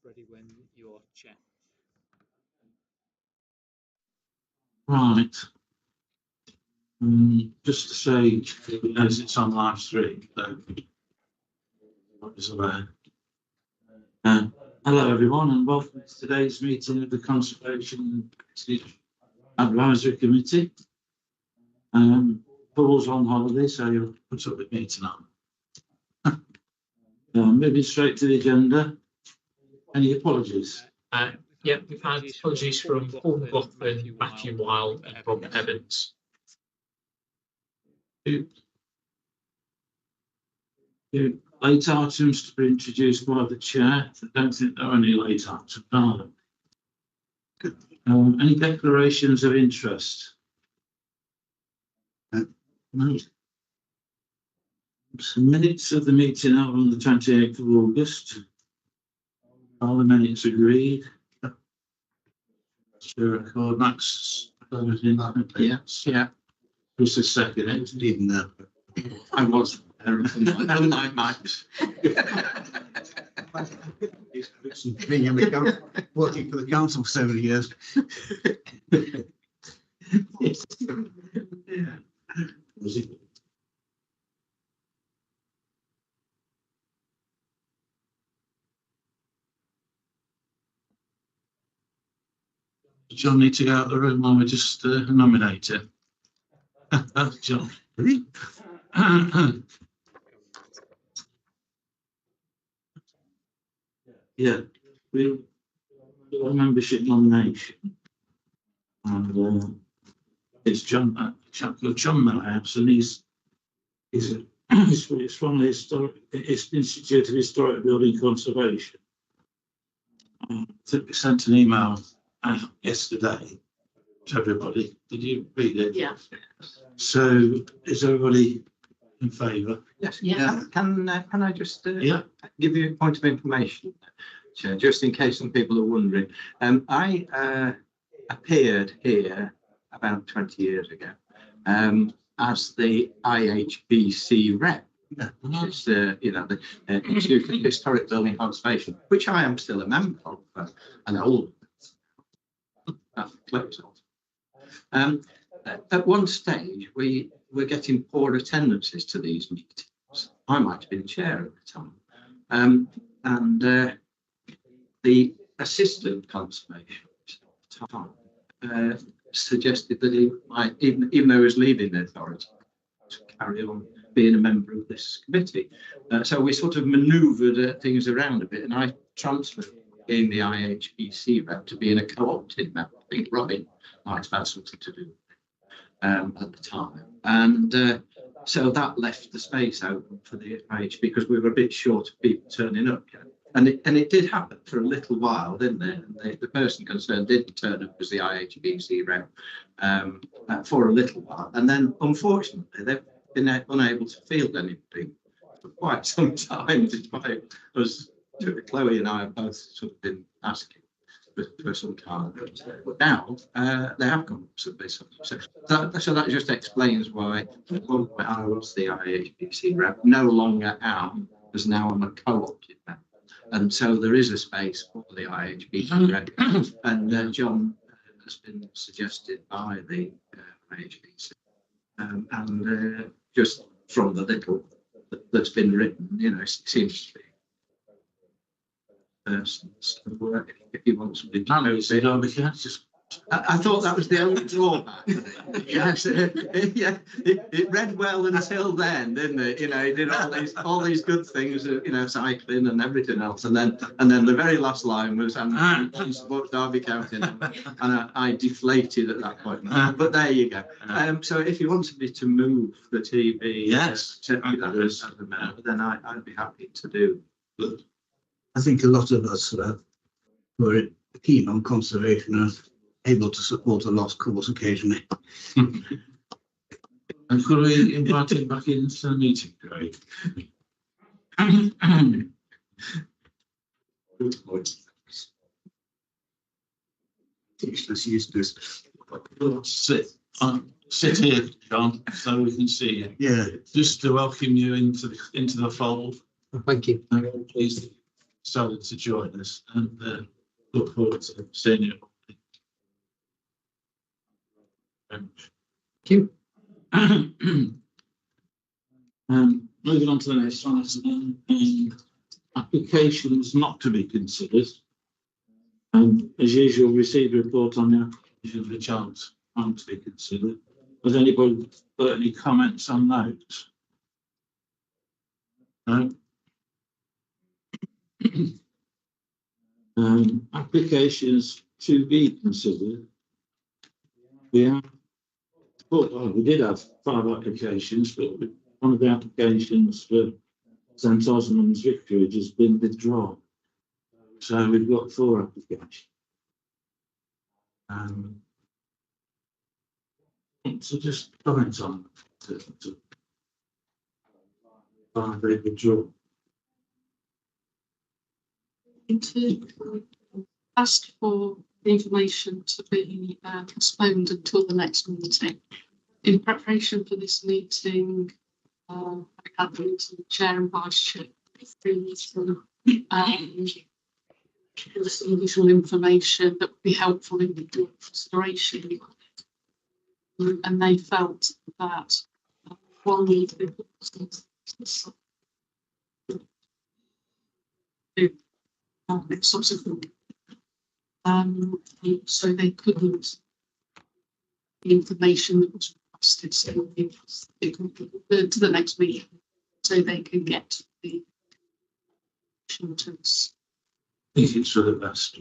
ready when you're chair. Right. Just to say, as it's on live stream, hello everyone and welcome to today's meeting of the Conservation Advisory Committee. Paul's on holiday, so you'll put up with me tonight. Moving straight to the agenda. Any apologies? Yeah, we've had apologies from Paul McLaughlin, Matthew Wild and Rob Evans. Two late items to be introduced by the chair. I don't think there are any late items, are there? Any declarations of interest? No. Some minutes of the meeting held on the 28th of August. All the minutes agreed. Sure, record Max. Yes. Yeah. Just a second. I wasn't even there. I was there. Unlike Max. Working for the council for 7 years. Yeah. Was it? John need to go out of the room while we just nominate him. John. Yeah, we do a membership nomination. And it's John, a chap called John Millhouse, and he's from the Institute of Historic Building Conservation. I think we sent an email yesterday to everybody. Did you read it? Yeah. So is everybody in favour? Yes. Yeah. Can I just Yeah. give you a point of information, Chair, just in case some people are wondering? I appeared here about 20 years ago as the IHBC rep. Which is, the Institute of Historic Building Conservation, which I am still a member of, an old. At one stage, we were getting poor attendances to these meetings. I might have been chair at the time, and the assistant conservationist at the time suggested that he might, even though he was leaving the authority, to carry on being a member of this committee. So we sort of manoeuvred things around a bit, and I transferred in the IHBC rep to being a co-opted member. I think Robin might have had something to do at the time. And so that left the space open for the IHB because we were a bit short of people turning up. And it did happen for a little while, didn't it? And the person concerned didn't turn up as the IHBC rep for a little while. And then, unfortunately, they've been unable to field anybody for quite some time, despite us, Chloe and I have both sort of been asking for some time. But now they have come up with this. So that just explains why I was the IHBC rep, no longer am, as now I'm a co-opted member. And so there is a space for the IHBC rep. And John has been suggested by the IHBC. And just from the little that's been written, it seems to be work if you want something to know. I thought that was the only drawback. Yes, it read well until then, didn't it? It did all these good things, cycling and everything else, and then the very last line was and supports Derby County, and I deflated at that point. But there you go. So if you want somebody to move the TV, yes, as a member, then I'd be happy to do. Good. I think a lot of us who are keen on conservation are able to support a lost cause occasionally. And could we invite him back into the meeting, Craig? Good point. Useless. Sit here, John, so we can see you. Yeah. Just to welcome you into the fold. Thank you. I'm very pleased decided to join us, and look forward to seeing you. Thank you. Moving on to the next one, applications not to be considered. As usual, received a report on the application of the chance not to be considered. Has anybody got any comments on those? No. Applications to be considered. We did have 5 applications, but one of the applications for St Osmond's Vicarage has been withdrawn. So we've got 4 applications. So just comment on why they withdraw. Asked for the information to be postponed until the next meeting. In preparation for this meeting, I had the meeting with Chair and Vice Chair. Some additional information that would be helpful in the consideration, and they felt that one needed subsequent, so they couldn't the information that was requested, so they could to the next meeting, so they can get the sentence. I think it's for the best.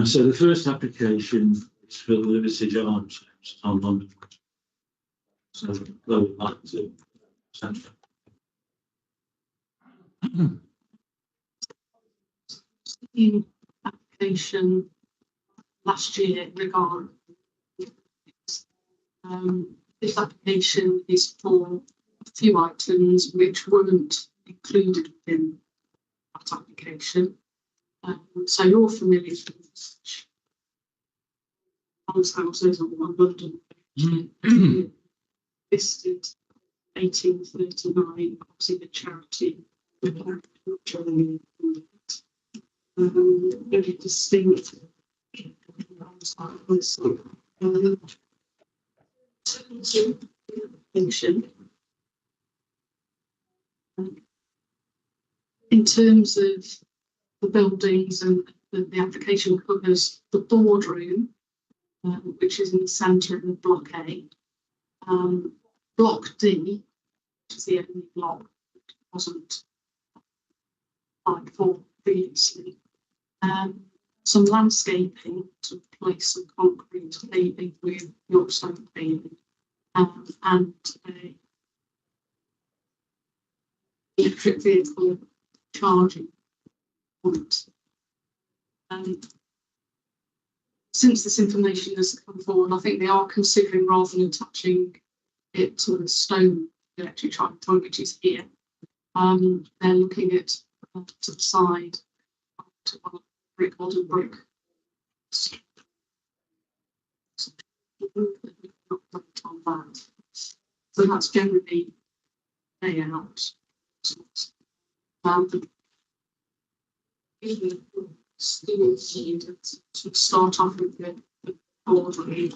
So the first application is for the Visage Arms on London. So I would like to send In application last year regarding this application is for a few items which weren't included within that application. So you're familiar with houses on London listed 1839, obviously the charity very distinct in terms of the buildings, and the application covers the boardroom, which is in the centre of Block A. Block D, which is the only block that wasn't applied for previously. Some landscaping to replace some concrete paving with Yorkstone paving, and a electric vehicle charging point. Since this information has come forward, I think they are considering, rather than attaching it to the stone electric charging point, which is here, they're looking at to the side to one of brick, modern brick. So that's generally layout. To start off with the boardroom.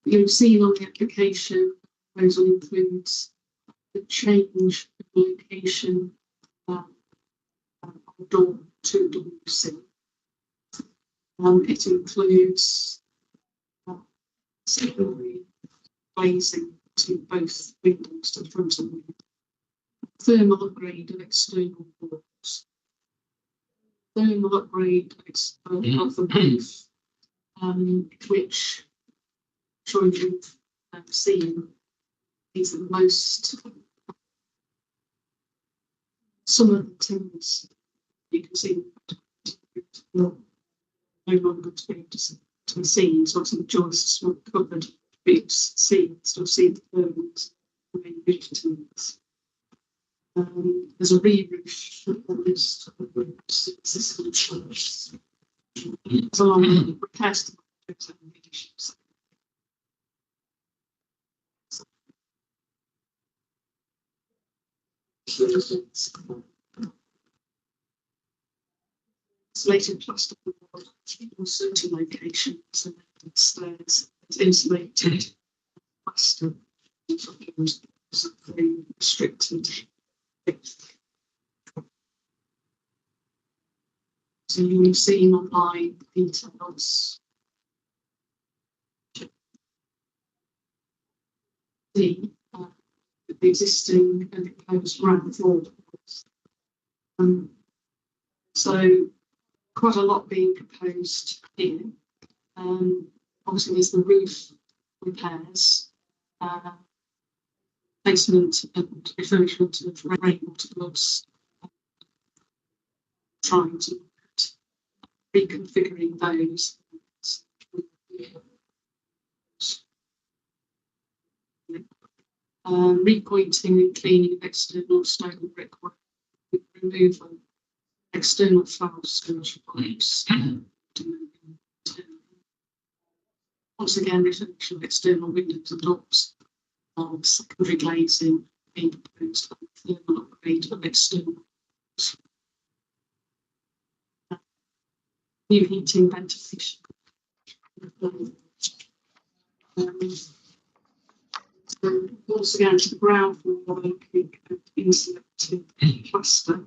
You've seen on the application, proposal includes the change of location of door to WC. It includes secondary glazing to both windows to the front and rear, thermal upgrade of external walls, thermal upgrade of the roof, which I'm sure you've seen is the most. Some of the tins you can see no longer to be seen, so some joists were covered, but you still see the thermals remain tins. There's a re-roof list of roofs, existing choice. Along with repairs to the Insulated plaster board in certain locations and stairs. It's insulated plaster. Very restricted. So you've seen online details. The existing and proposed ground floor. So quite a lot being proposed here. Obviously, there's the roof repairs, placement and refurbishment of rainwater gloves, trying to reconfiguring those. Repointing and cleaning of external stone and brickwork, removal external foul storage pipes. Once again, reflection of external windows and doors, of secondary glazing being proposed, and thermal upgrade of external. New heating, ventilation. So once again, to the ground floor, looking at insulated plaster.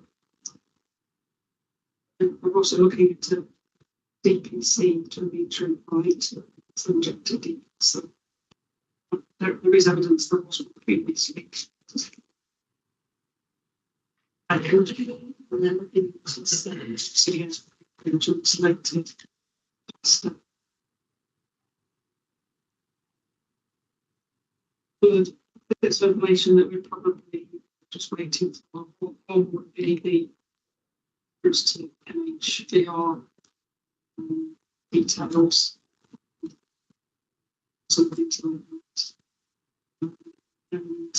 And we're also looking at DPC to meter height, subject to deep. So there is evidence that wasn't previously. And then into selected plaster. Good bits of information that we're probably just waiting for. One would be the first to MHDR details. Some things like that. And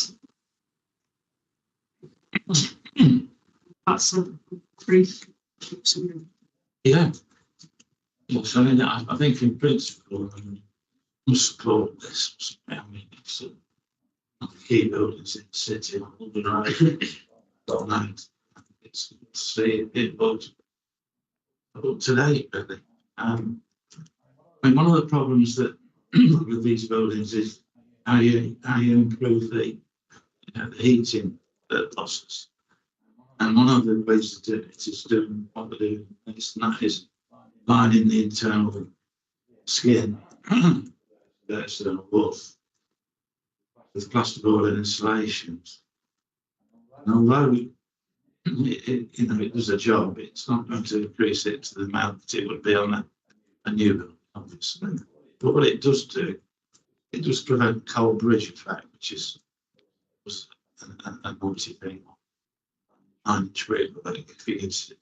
that's a brief. Yeah. Yes, I mean, I think in principle, I mean, we support this. I mean, it's a key buildings in the city, all the right. It's it was up to date, really. I mean, one of the problems that with these buildings is how you improve the heating losses. And one of the ways to do it is doing what we're doing, and that is lining the internal skin, the external woof, with plasterboard and insulations. And although it does a job, it's not going to increase it to the amount that it would be on a new building, obviously. But what it does do, it does prevent cold bridge effect, which was a naughty thing. 9-inch brick, but if it's in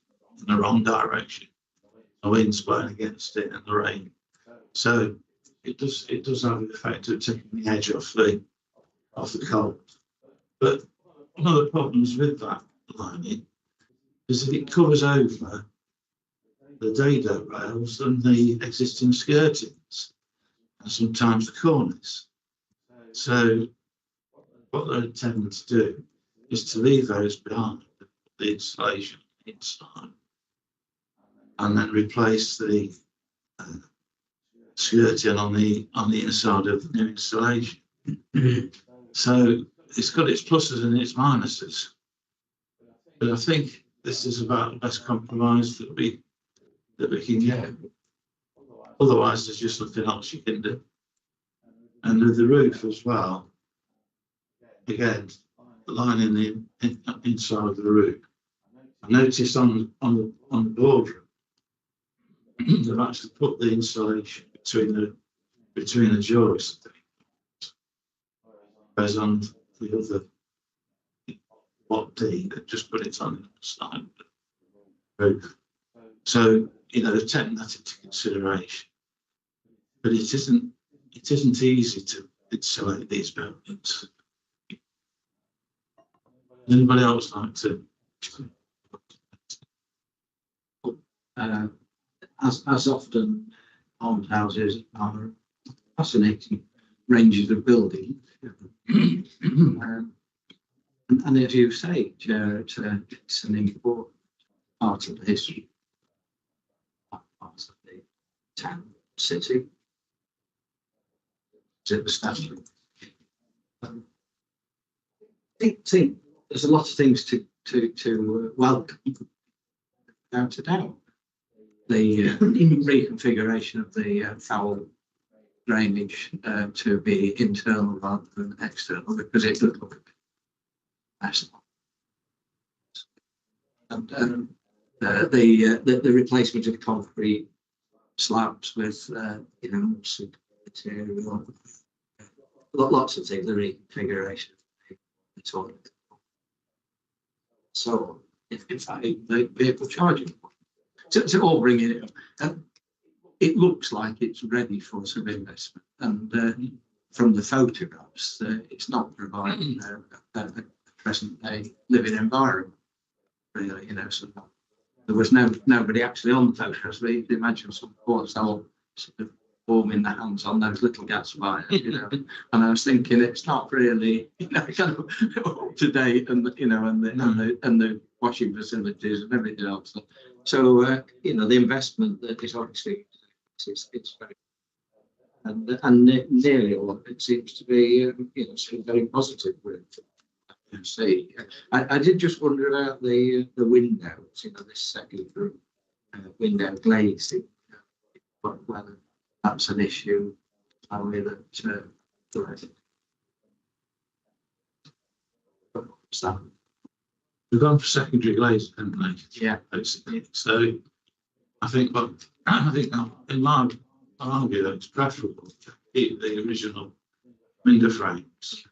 the wrong direction, the wind's blowing against it and the rain. So it does have the effect of taking the edge off the cold. But one of the problems with that lining is that it covers over the dado rails and the existing skirtings and sometimes the cornice. So what they're intending to do is to leave those behind, the insulation inside, and then replace the skirting on the inside of the new installation. So it's got its pluses and its minuses, but I think this is about the best compromise that we can get. Otherwise, there's just nothing else you can do. And with the roof as well, again, the lining the inside of the roof. I noticed on the boardroom, they've actually put the insulation between the joists, whereas on the other block D, they've just put it on the side of the roof. So they've taken that into consideration, but it isn't easy to insulate these buildings. Anybody else like to? As often, old houses are fascinating ranges of building. And as you say, Chair, it's an important part of the history, part of the town, city. To the statue. I think there's a lot of things to welcome, without a doubt. The reconfiguration of the foul drainage to be internal rather than external, because it does look a bit messy. And the replacement of concrete slabs with some material, lots of things, the reconfiguration of the toilet. So if the vehicle charging, to all bringing it up, it looks like it's ready for some investment, and from the photographs, it's not providing a present day living environment. Really, so there was nobody actually on the photographs. But you can imagine some poor soul sort of warming their hands on those little gas fires, and I was thinking it's not really, kind of up to date, and the washing facilities and everything else. So the investment that is obviously it's very, and nearly all of it seems to be very positive with. See, I did just wonder about the windows, this second window glazing, whether that's an issue. We've gone for secondary glazing, haven't we? Yeah. So I think, in my, I'll argue that it's preferable to keep the original window frames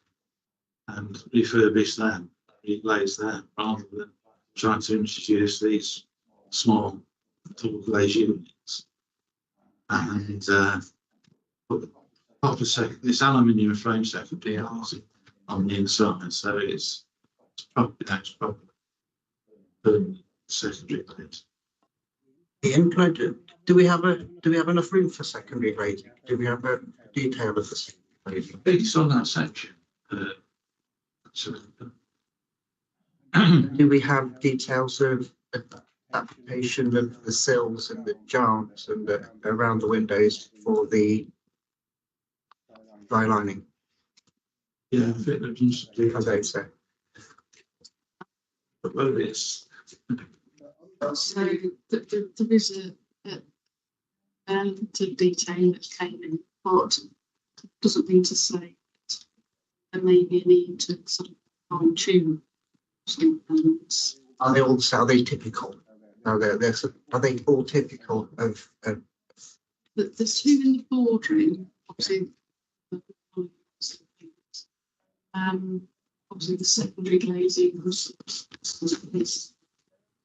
and refurbish them, reglaze them, rather than trying to introduce these small double glaze units. And this aluminium frame secondary on the inside, so it's probably secondary glaze. Ian, can I do we have enough room for secondary glazing? Do we have a detail of the secondary glazing? It's on that section. Do we have details of application of the sills and the jambs and around the windows for the dry lining? Yeah, I think there needs to be. I don't say. But whether it's So there is a element of detail that came in, but doesn't mean to say that there may be a need to sort of fine tune some elements. Are they typical? Are they all typical of? There's two in the boardroom, obviously. Obviously the secondary glazing was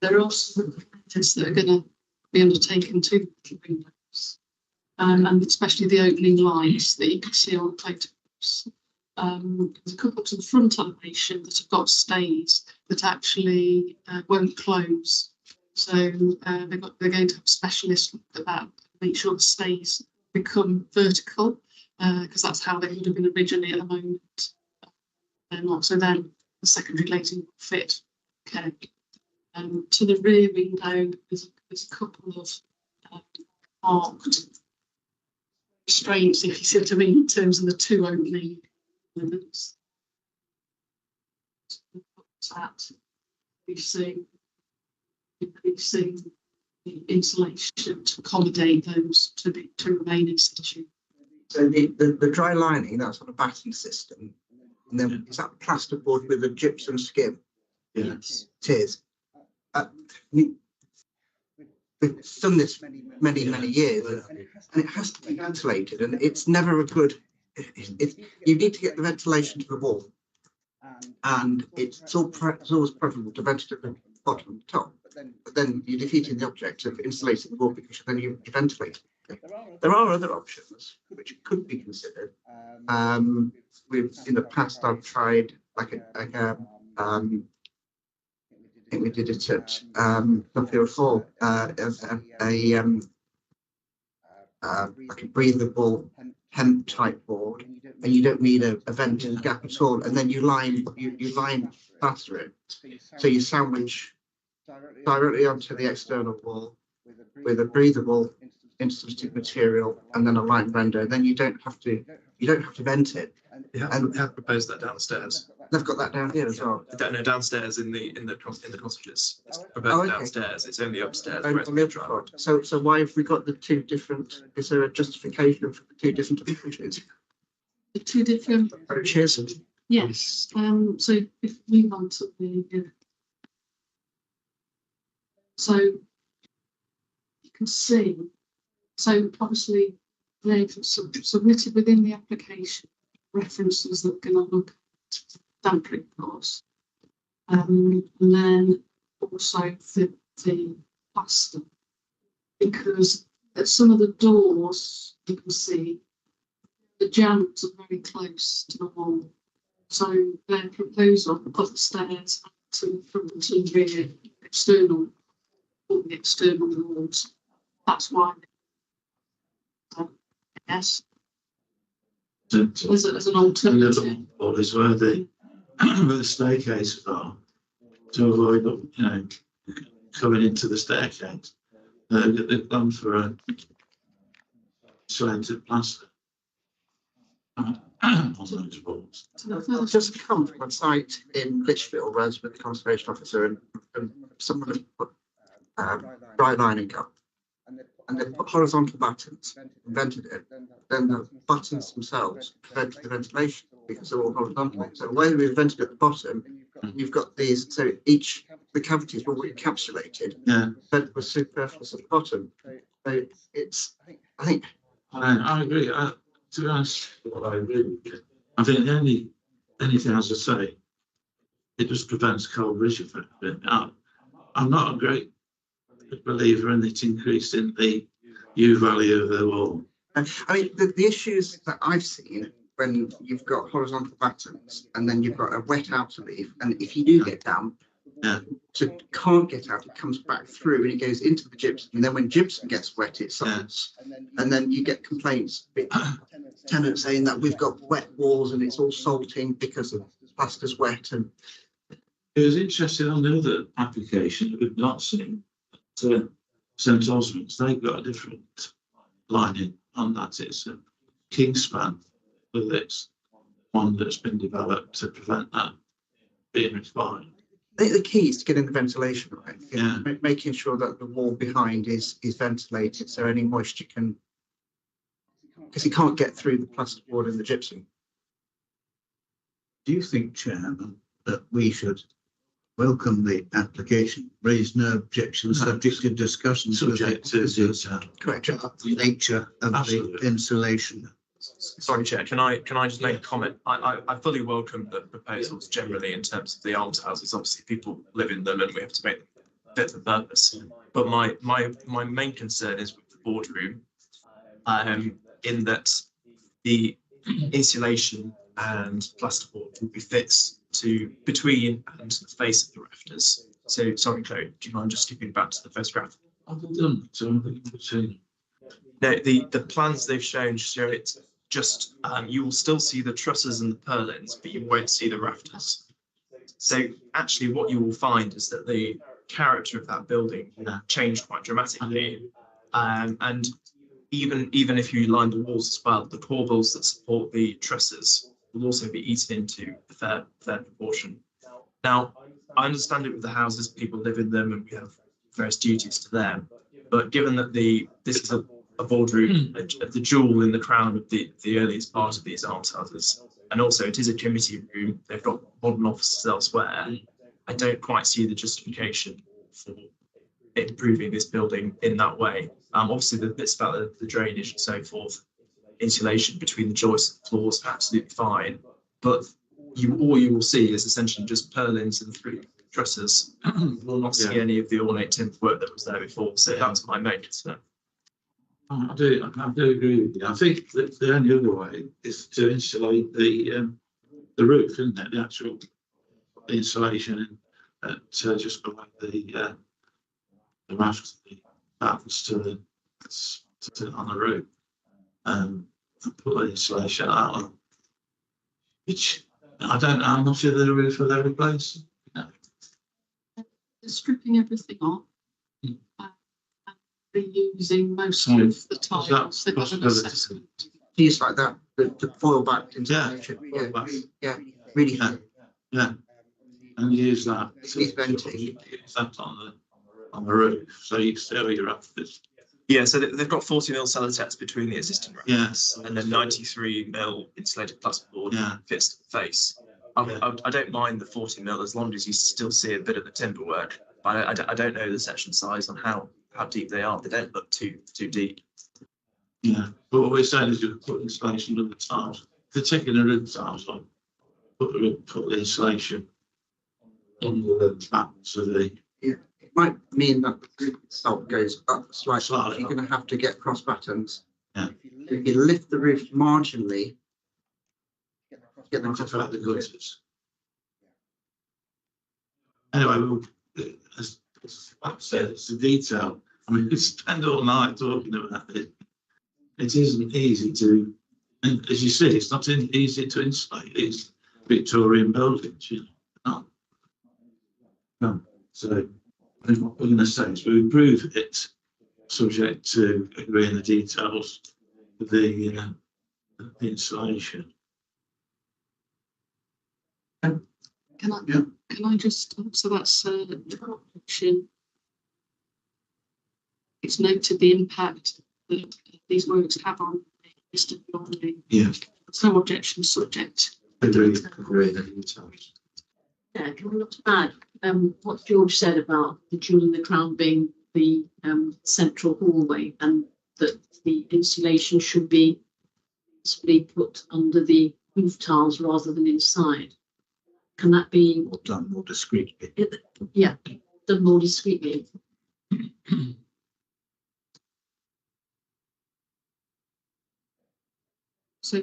there are also projects that are going to be undertaken to the windows, and especially the opening lines that you can see on photographs. There's a couple to the front elevation that have got stays that actually won't close. So they're going to have specialists look at that, make sure the stays become vertical, because that's how they would have been originally. At the moment, they're not. So then the secondary glazing will fit. Okay. To the rear window, there's a couple of arced restraints, if you see what I mean, in terms of the two opening elements. That increasing the insulation to accommodate those to remain in situ. So the dry lining, that's on a batting system, and then is that plasterboard with a gypsum skim? Yes. It is. We've done this many years, and it has to be ventilated, and it's never a good. You need to get the ventilation to the wall, and it's always preferable to ventilate the bottom and top. But then you're defeating the object of insulating the wall, because then you ventilate. There are other options which could be considered. In the past, I've tried like I think we did it at Nuffield Hall, like a breathable hemp type board, and you don't need a vented gap at all. And then you line plaster it, so you sandwich directly onto the external wall with a breathable instant material and then a light render. Then you don't have to vent it. You have proposed that downstairs. They've got that down here as well. No, downstairs in the cottages. It's proposed Oh, okay. downstairs. It's only upstairs. On where it's the been other tried. front. So why have we got the two different? Is there a justification for the two different approaches? The two different, Approaches. yes, so if we want to the, so you can see, so obviously they've submitted within the application references that are going to look at damp course, and then also the plaster, because at some of the doors you can see the jambs are very close to the wall, so their proposal upstairs to the front and rear external, all the external walls. That's why. Yes, as an And alternative. the board is where the where the staircases are, to avoid coming into the staircase. They've gone for a slanted plaster on those walls. I've just come from a site in Lichfield where I was with the conservation officer, and someone had put dry lining up, and they put horizontal battens and vented it. Then the buttons themselves prevent the ventilation because they're all horizontal. So where we've vented at the bottom, you've got these. So the cavities were encapsulated. Yeah, Vent was superfluous at the bottom. So I think I agree. To be honest, what I agree with you. I think anything, as I say, it just prevents cold ridge effect. I'm not a great believer in it increasing the U value of the wall. I mean, the issues that I've seen when you've got horizontal battens and then you've got a wet outer leaf, and if you do get damp, Yeah. so it can't get out, it comes back through and it goes into the gypsum. And then when gypsum gets wet, it salts. And then you get complaints, tenants saying that we've got wet walls and it's all salting because the plaster's wet. And It was interesting on the other application that we've not seen. St Osmond's, they've got a different lining on that. It's a Kingspan with this one that's been developed to prevent that being required. I think the key is to getting the ventilation right. Yeah. Making sure that the wall behind is ventilated so any moisture can, because you can't get through the plasterboard and the gypsum. Do you think, Chairman, that we should welcome the application, raise no objections, No. subject to discussions with Subject to Correct. the nature of Absolutely. the insulation? Sorry, Chair, can I just make a comment? I fully welcome the proposals generally in terms of the almshouses. Obviously, people live in them and we have to make them fit for purpose. But my main concern is with the boardroom, in that the insulation and plasterboard will be fixed to between and the face of the rafters. So sorry, Chloe, do you mind just skipping back to the first graph? I've done, so I think you've seen. No, the plans they've shown show it just, you will still see the trusses and the purlins, but you won't see the rafters. So actually what you will find is that the character of that building changed quite dramatically. And even if you line the walls as well, the corbels that support the trusses will also be eaten into a fair proportion. Now, I understand it with the houses, people live in them and we have various duties to them. But given that this is a boardroom, the jewel in the crown of the earliest part of these almshouses, and also it is a committee room, they've got modern offices elsewhere, I don't quite see the justification for improving this building in that way. Obviously the bits about the drainage and so forth, insulation between the joists and floors, absolutely fine. But all you will see is essentially just purlins and three trusses. You will not see any of the ornate timber work that was there before. So that's my main concern. I do agree with you. I think that the only other way is to insulate the roof, isn't it? The actual insulation just below the raft, the battens to on the roof. put the insulation out, which I don't know how much of the roof are they replacing. They're stripping everything off. Mm. And reusing most So, of the tiles. They've got an possibility? assessment. Use like that, the foil backed Yeah. insulation. Foil back. Yeah, really. Yeah. Yeah, and use that. It's venting. Use that on the roof, so you still your rafters. Yeah, so they've got 40 mil Celotex between the existing rafters, Yes. and then 93 mil insulated plasterboard Yeah. fits the face. I don't mind the 40 mil as long as you still see a bit of the timber work. But I don't know the section size on how deep they are. They don't look too deep. Yeah, but what we're saying is you put insulation on the tiles. If they're taking the roof tiles on, put the insulation on the backs of the. It might mean that the roof itself goes up slightly. Slightly You're up. going to have to get cross battens. Yeah. If you lift the roof marginally, get them Cut cross out the battens. gutters. Anyway, as Bob said, it's the detail. I mean, we spend all night talking about it. It isn't easy to, and as you see, it's not easy to insulate these Victorian buildings, you know. No. So, I think what we're going to say is we improve it, subject to agreeing the details of the insulation. Can I just, so that's the option. It's noted the impact that these works have on the existing building. Yeah. There's no objection subject. Agreeing the details. Yeah, can we not add what George said about the jewel in the crown being the central hallway, and that the insulation should be possibly put under the roof tiles rather than inside? Can that be Done more discreetly. done more discreetly? So,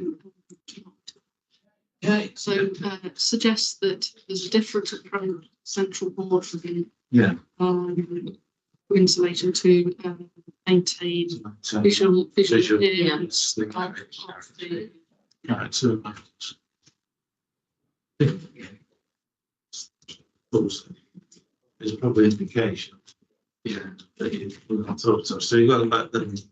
Yeah. so suggests that there's a different approach, central board for the Yeah. insulation to maintain So, visual visual appearance the of the character. There's probably implication. Yeah. We're not talking to. So you got about the.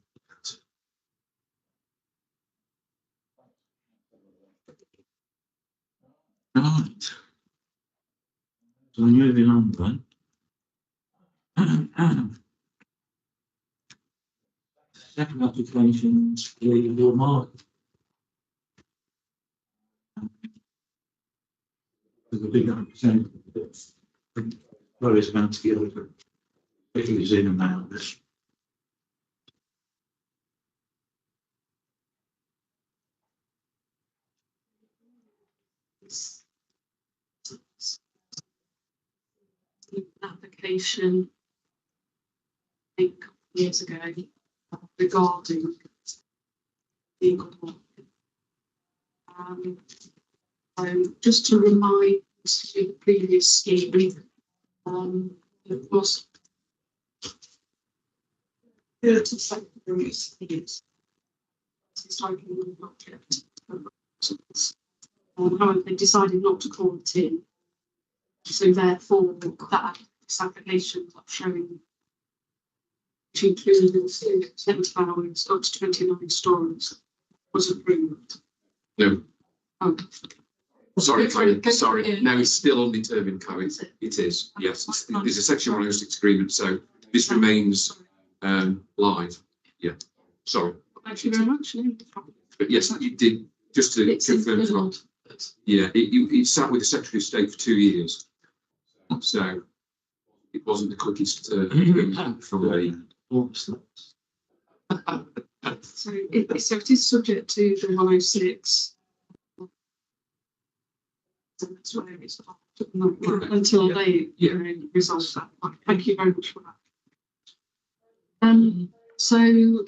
Right. So moving on then. Second application is the mark. There's a big representative. Various amounts together. It was in and out of this. application I think a couple of years ago regarding the Eagle Market. So just to remind the previous scheme, it was to say it's like a project. However, they decided not to call it in. So therefore, that this application of showing, which included 70 hours up to 29 stories, was approved. No. Oh. Sorry, sorry. No, it's still undetermined code. It is, yes. There's a section 106 agreement, so this remains live. Yeah, sorry. Thank you very much. No problem. But yes, you did, just to It's in confirm as well. Yeah, it sat with the Secretary of State for 2 years. So it wasn't the quickest from the. So it is subject to the 106. So that's where it's until they resolve that. Thank you very much for that. So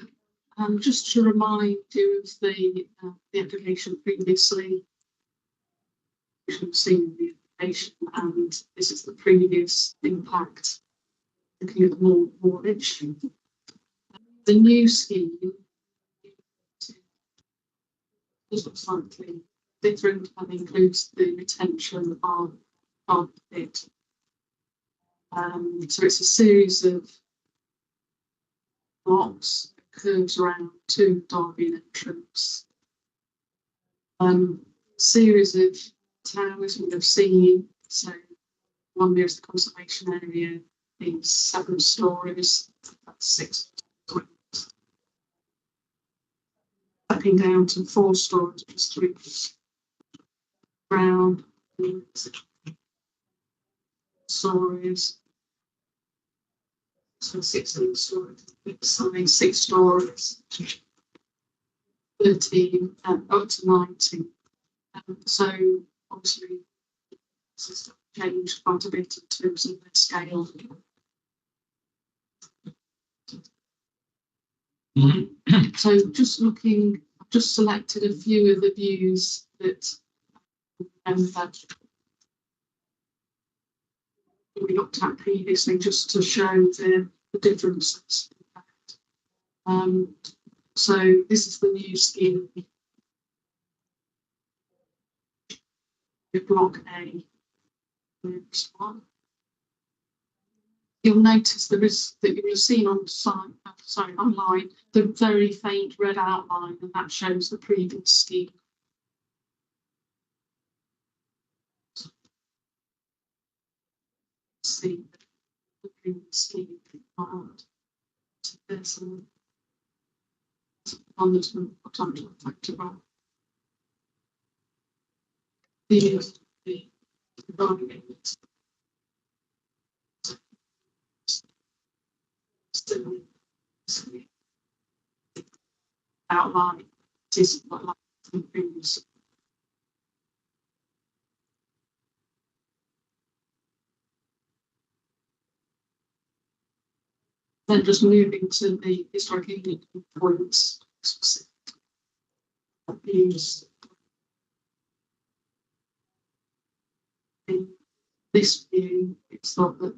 just to remind you of the application previously, you should have seen the application, and this is the previous impact, looking at more issue. The new scheme This looks slightly different and includes the retention of it. So it's a series of blocks that curves around to Derby entrance. Series of towers we've have seen. So one nearest the conservation area is 7 stories, that's 6 stories. Stepping down to 4 stories, which is 3 ground stories. So 16 stories, size 6 stories, 13 up to 19. So obviously this has changed quite a bit in terms of the scale. So just looking, I've just selected a few of the views that we looked at previously, just to show the differences. So this is the new scheme. Block A. You'll notice there is that you've seen on site, sorry, online, the very faint red outline, and that shows the previous scheme. See the previous scheme on this on this one, time to affect about the outline is like the previous. Then just moving to the historic England points, views. In this view, it's thought that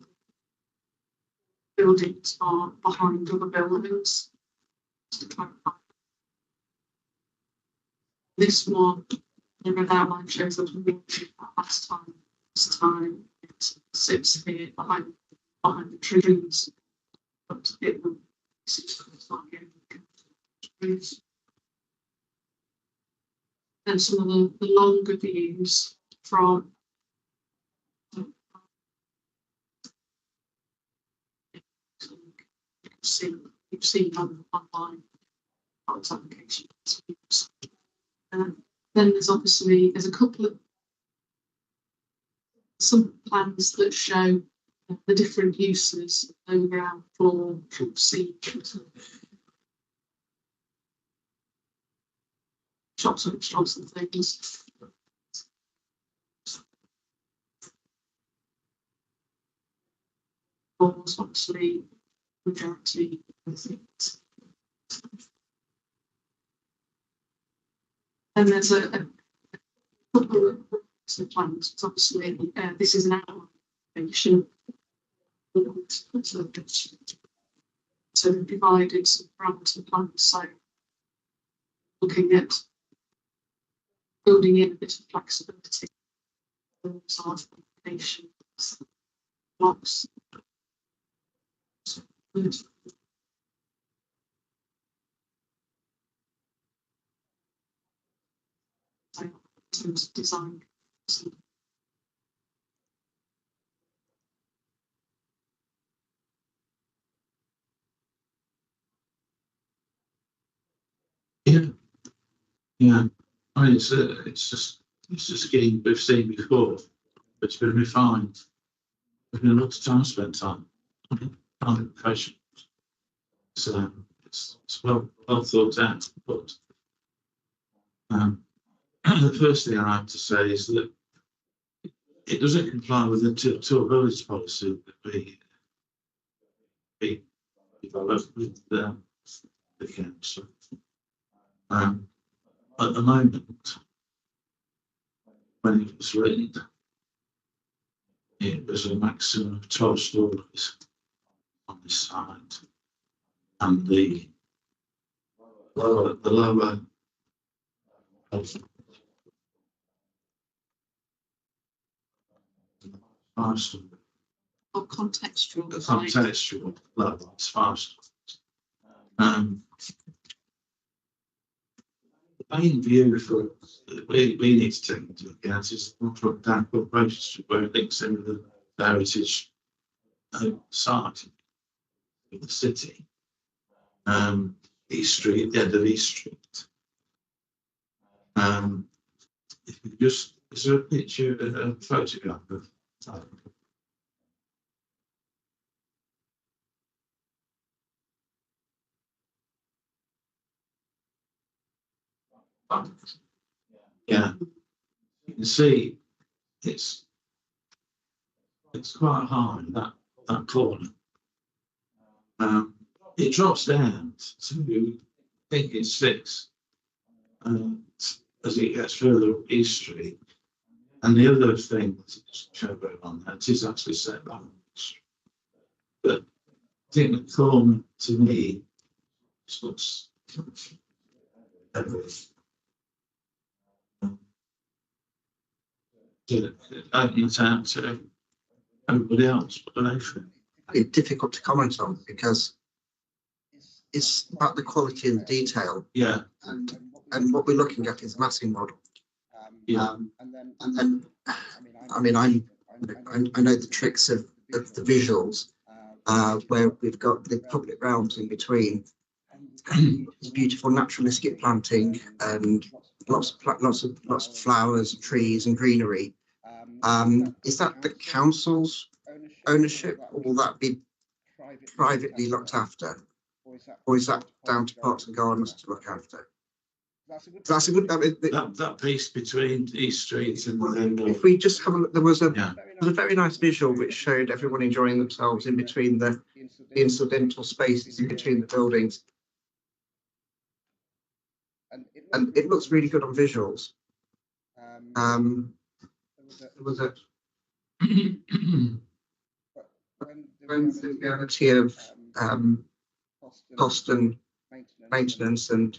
buildings are behind other buildings. Just to clarify. This one, the red outline shows that we mentioned last time. This time it sits here behind the trees. But it will and some of the longer views from you've seen online applications. Then there's obviously a couple of some plans that show the different uses of ground floor, sea, shops and restaurants and things. Floors, obviously, majority of things. And there's a couple of plans. Obviously, this is an outline. So we provided some parameter plans, so looking at building in a bit of flexibility, applications, blocks, so in terms of design. Yeah. I mean, it's a scheme we've seen before, but it's been refined. There's been a lot of time spent on applications. So it's well thought out. But the first thing I have to say is that it doesn't comply with the two village policy that we developed with the council. At the moment, when it was written, it was a maximum of 12 stories on this side, and the lower Fast, Or contextual. the design. contextual level, it's fast. The main view for we need to take into account is the front down corporation where it links in with the heritage site of the city. East Street, the end of East Street. If you just, is there a picture, a photograph of that? Yeah, you can see it's quite high, that corner. It drops down to, I think it's 6, as it gets further up East Street. And the other thing that's shown on that is actually set back. But I think the corner to me looks opens out to everybody else, but I think. It's difficult to comment on because it's about the quality and detail. Yeah. And what we're looking at is a massing model. Yeah. And then, I mean, I know the tricks of the visuals, where we've got the public realms in between, beautiful naturalistic planting and lots of flowers, trees, and greenery. Is that the council's ownership, or will that be privately looked after, or is that down to Parks and Gardens to look after? That's a good. That piece between East Street and if we just have a look, there was a yeah. very nice visual which showed everyone enjoying themselves in between the incidental spaces in between the buildings, and it looks really good on visuals. There was a the reality of cost and maintenance and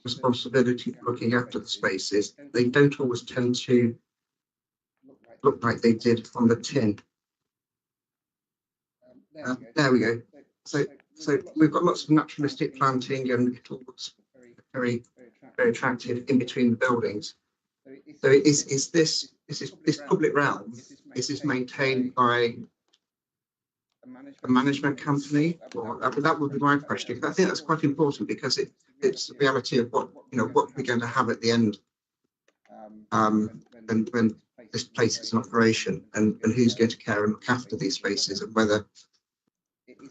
responsibility for looking after the spaces. They don't always tend to look like they did on the tin. There we go. So we've got lots of naturalistic planting, and it all looks very attractive in between the buildings. So is this public realm? Is this maintained by a management company? Or that would be my question, because I think that's quite important, because it's the reality of what we're going to have at the end. And when this place is in operation, and who's going to care and look after these spaces, and whether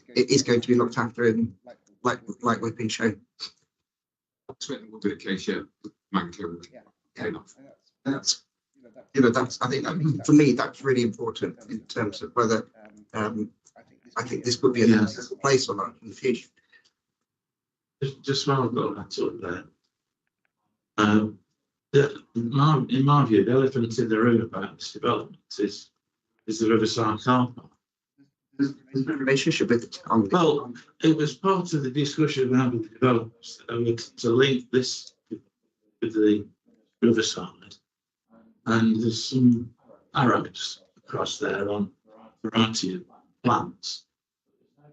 it is going to be looked after in like we've been shown. Certainly will be the case, yeah. Manco. That's I think that, for me, that's really important in terms of whether I think this would be a place or not in the future. Just while I've got that up there, in my view, the elephant in the room about this development is the Riverside car park. There's a relationship with the town. Well, it was part of the discussion we had with the developers to link this with the Riverside, and there's some arrows across there on a variety of plans,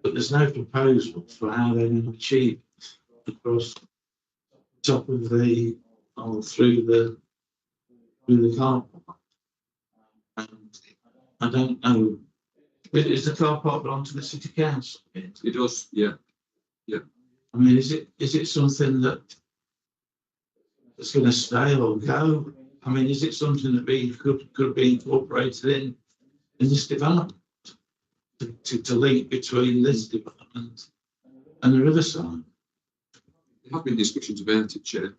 but there's no proposal for how they're going to achieve it across the top of the or through the car park. And I don't know. Is the car park belong to the city council? It does, yeah. I mean, is it something that is going to stay or go? I mean, is it something that could be incorporated in this development to link between this development and the Riverside? There have been discussions about it, Chair,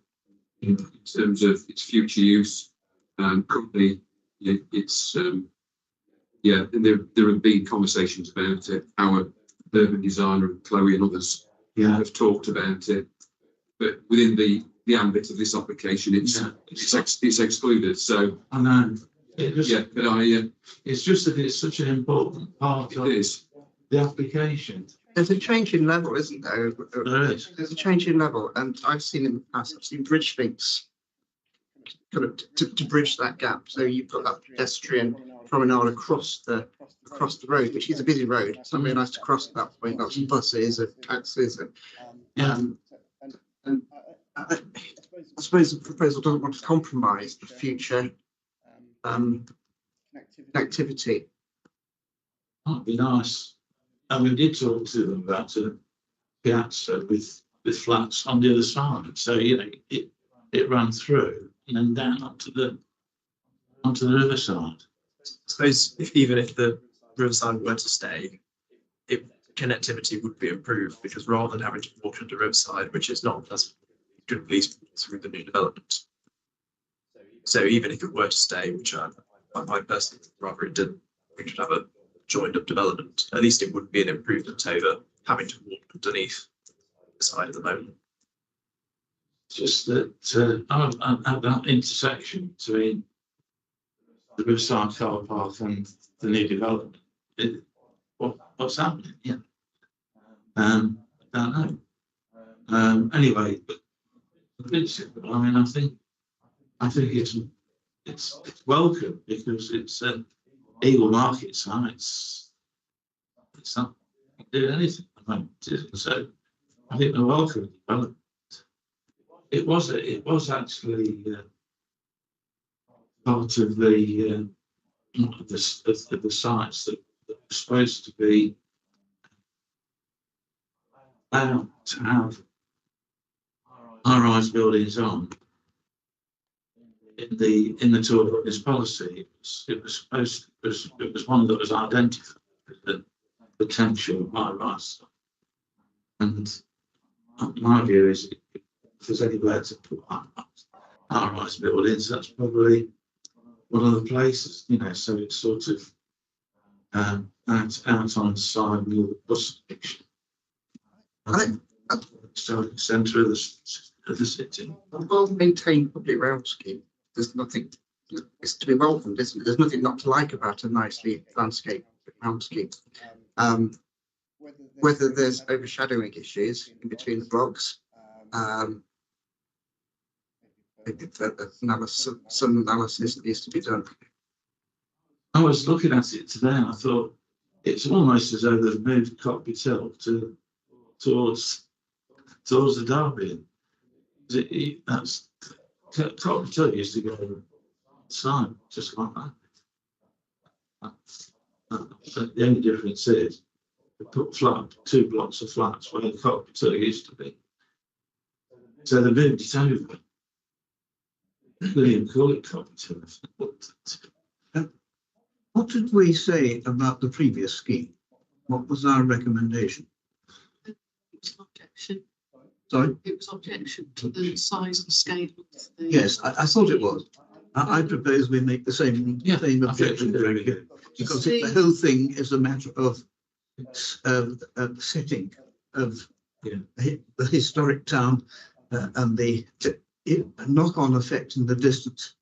in terms of its future use. Currently, it's and there have been conversations about it. Our urban designer, Chloe, and others have talked about it, but within the ambit of this application, it's excluded. So I know. It's just that it's such an important part of the application. There's a change in level, isn't there? There is. There's a change in level, and I've seen in the past, I've seen bridge links kind of to bridge that gap. So you've got that pedestrian promenade across the road, which is a busy road. It's not very nice to cross at that point. Lots of buses and taxis and and I suppose the proposal doesn't want to compromise the future connectivity. Might be nice. And we did talk to them about a piazza with flats on the other side. So, you know, it ran through and then down onto the riverside. I suppose even if the Riverside were to stay, connectivity would be improved, because rather than having to walk into Riverside, which is not as good, at least through the new development. So even if it were to stay, which I personally would rather it didn't, we should have a joined up development. At least it would be an improvement over having to walk underneath the side at the moment. Just that at that intersection between the Riverside car park and the new development, what's happening? Yeah. I don't know. Anyway, but I mean, I think it's welcome, because it's an Eagle Market site. It's not doing anything at the moment, is it? So I think they're welcome development. It was actually part of the sites that were supposed to be allowed to have high-rise buildings on in the tour business policy. It was one that was identified as the potential high-rise, and my view is if there's anywhere to put high-rise buildings, that's probably one of the places, you know. So it's sort of out on the side near the bus station. Centre of the city. A well-maintained public rail scheme. There's nothing. It's to be welcomed, isn't it? There's nothing not to like about a nicely landscaped rail scheme. Whether there's overshadowing issues in between the blocks, some analysis needs to be done. I was looking at it today and I thought it's almost as though they've moved Cockpit Hill towards the Derby. That's Cockpit Hill used to go side just like that. The only difference is they put two blocks of flats where the Cockpit Hill used to be. So they moved it over. They didn't even call it Cockpit Hill. What did we say about the previous scheme? What was our recommendation? It was an objection. Sorry? It was objection to the size and scale of the. Yes, I thought it was. I propose we make the same objection, because the whole thing is a matter of setting of the historic town and the knock-on effect in the distance,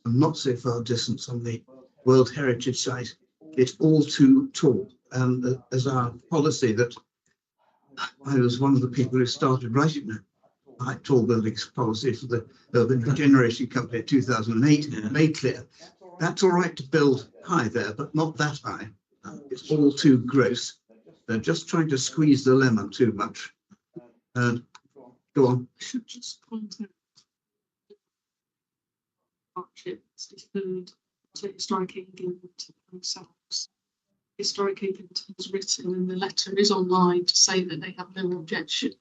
and not so far distance on the World Heritage Site. It's all too tall, and as our policy that I was one of the people who started writing the tall buildings policy for the Urban Regeneration Company in 2008, made clear that's all right to build high there, but not that high. It's all too gross. They're just trying to squeeze the lemon too much. Go on. I should just point out partnerships referred to Historic England themselves. Historic England has written, and the letter is online, to say that they have no objection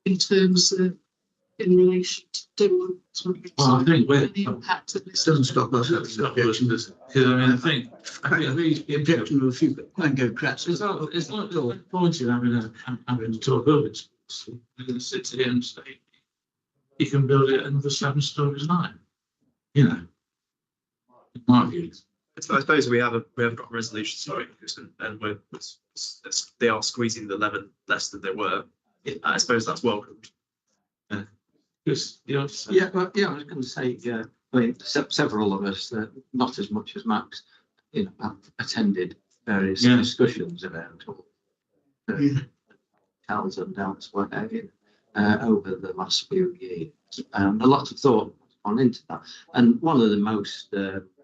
in terms of in relation to doing. Well, I think the impact of this Doesn't stop us having an objection. Because I mean, I think The objection of a few bucrats. it's not the point in having to talk over it in the city and state. You can build it another 7 stories high. You know, in my view. I suppose we have got a resolution, sorry, and they are squeezing the lemon less than they were. I suppose that's welcomed. Because I was going to say, I mean, several of us, not as much as Max, have attended various discussions about hotels and elsewhere over the last few years. A lot of thought gone into that. And one of the most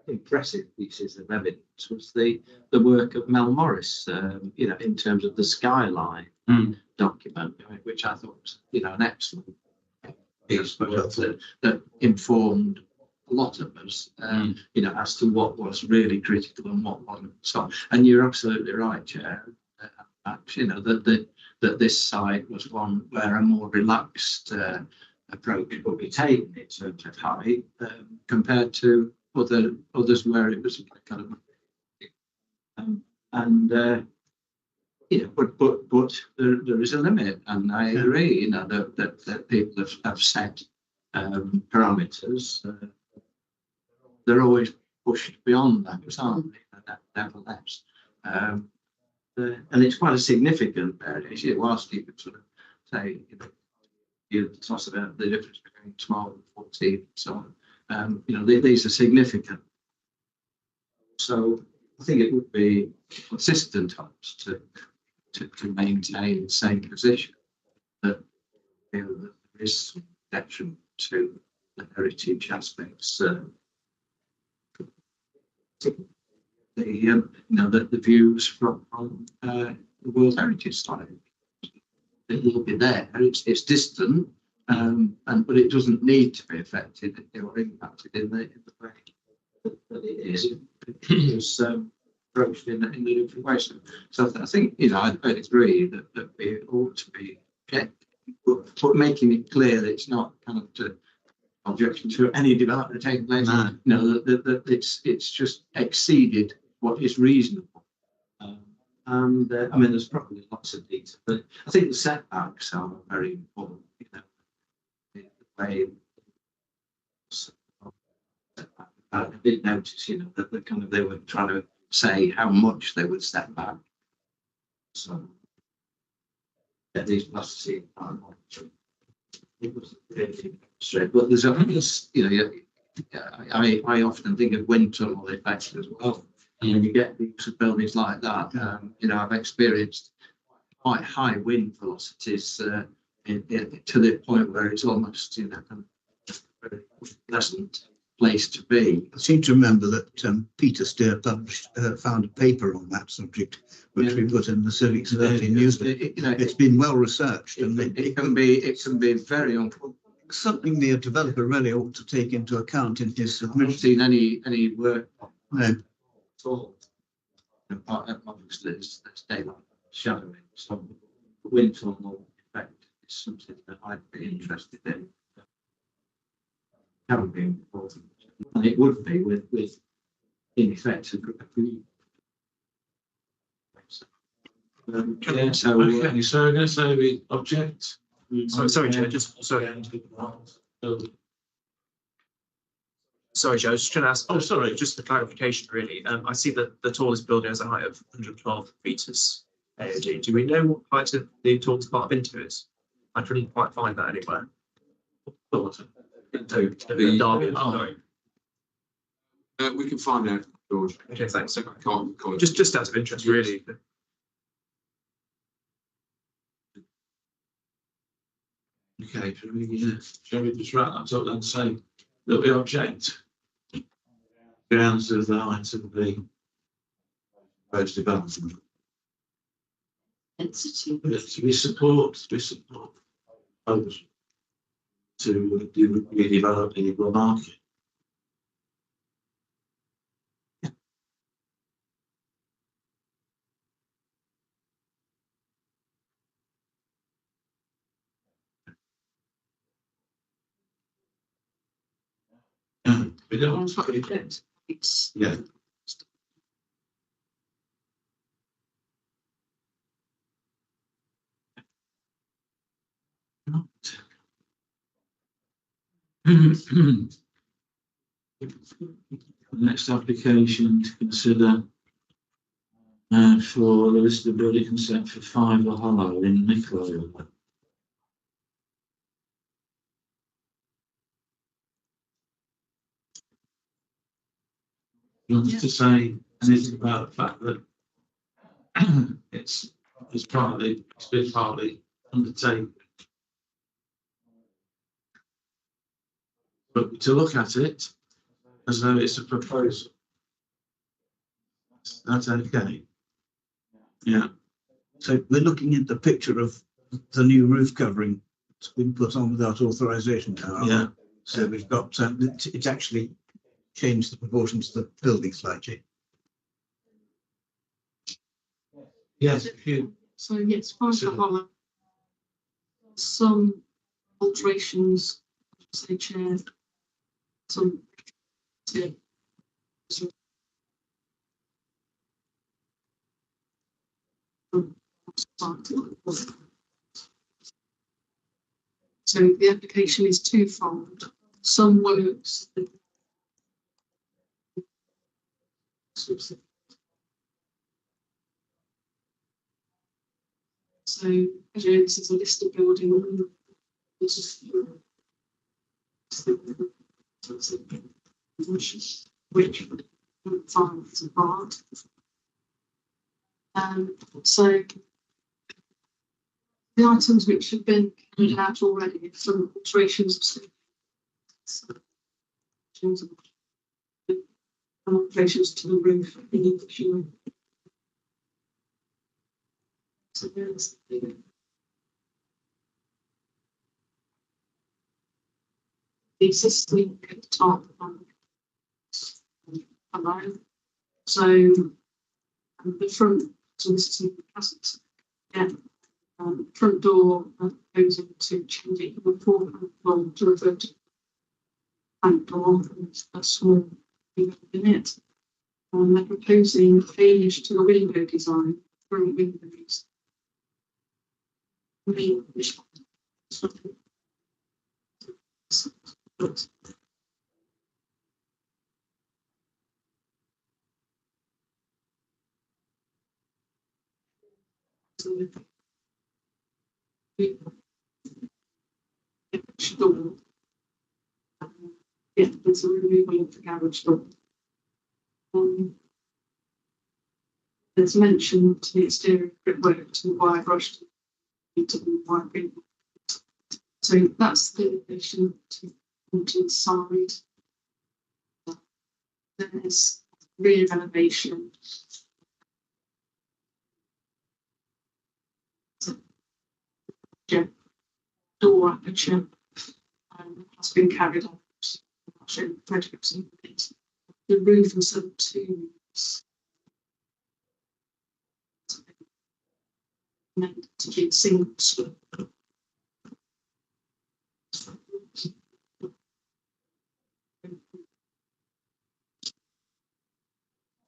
impressive pieces of evidence was the work of Mel Morris, in terms of the Skyline document, which I thought was, an excellent piece that informed a lot of us, as to what was really critical and what wasn't. So, and you're absolutely right, Chair. That this site was one where a more relaxed approach would be taken in terms of height compared to others where it was kind of, but there is a limit, and I agree, that people have set parameters. They're always pushed beyond that, aren't they? Nevertheless, and it's quite a significant issue. Whilst you could sort of say, you toss about the difference between 12 and 14 and so on. These are significant. So I think it would be consistent to maintain the same position, that there is some detriment to the heritage aspects. The views from the World Heritage Site. It will be there. It's distant, but it doesn't need to be affected or impacted in the way that it is. It's approached in a different way. So I think I agree that we ought to be checked, but making it clear that it's not kind of to objection to any development taking place. No. That it's just exceeded what is reasonable. There's probably lots of detail, but I think the setbacks are very important. The way I did notice, that they were trying to say how much they would step back. So these must seem it was straight, but there's I often think of wind tunnel effects as well. And when you get these buildings like that, I've experienced quite high wind velocities to the point where it's almost, a very pleasant place to be. I seem to remember that Peter Steer found a paper on that subject, which we put in the Civic Society newsletter. It's been well researched, and it can be very uncomfortable. Something the developer really ought to take into account in his submission. I've not seen any work No. at all. Obviously, there's daylight shadowing, so the wind tunnel effect is something that I'd be interested in. Can be important, and it would be with in effect a group. So I'm going to say we object. Sorry, Chair, Sorry, Joe, I was just trying to ask. Oh, sorry. Just for clarification, really. I see that the tallest building has a height of 112 metres AOD. Do we know what height of the tallest part of Into is? I couldn't quite find that anywhere. Sorry. We can find out, George. Okay, thanks. I can't. Just out of interest, really. Okay, shall we just wrap that up and say that we object? Grounds of the height of the proposed development. Density. We support proposal to redevelop the Eagle Market. We don't. Yeah. Next application to consider for the list of building consent for 5 Hollow in Nicola. You want to say anything about the fact that it's been partly undertaken. But to look at it as though it's a proposal. That's okay. Yeah. So we're looking at the picture of the new roof covering that's been put on without authorization now. Yeah. So we've got, it's actually changed the proportions of the building slightly. Yes. If you, So yes, part So- of Hollow. Some alterations, say chair, some. Yeah. So the application is twofold. Some works. So again, this is a list of building. Which finds apart. So the items which have been carried out already, some alterations alterations to the roof. So there's the existing top alone. So the front, so this is in the classics. Yeah. Front door goes into changing the floor to revert to front door, and a small in it. They're proposing a change to the window design for windows. Door. Yeah, there's a removal of the garage door. It's mentioned the exterior brickwork to wire brushed into the wire brick. So that's the addition to the side. There's rear elevation. Yeah. Door aperture has been carried out. I'll show you photographs in a bit. The roof and some two meant to be single slope.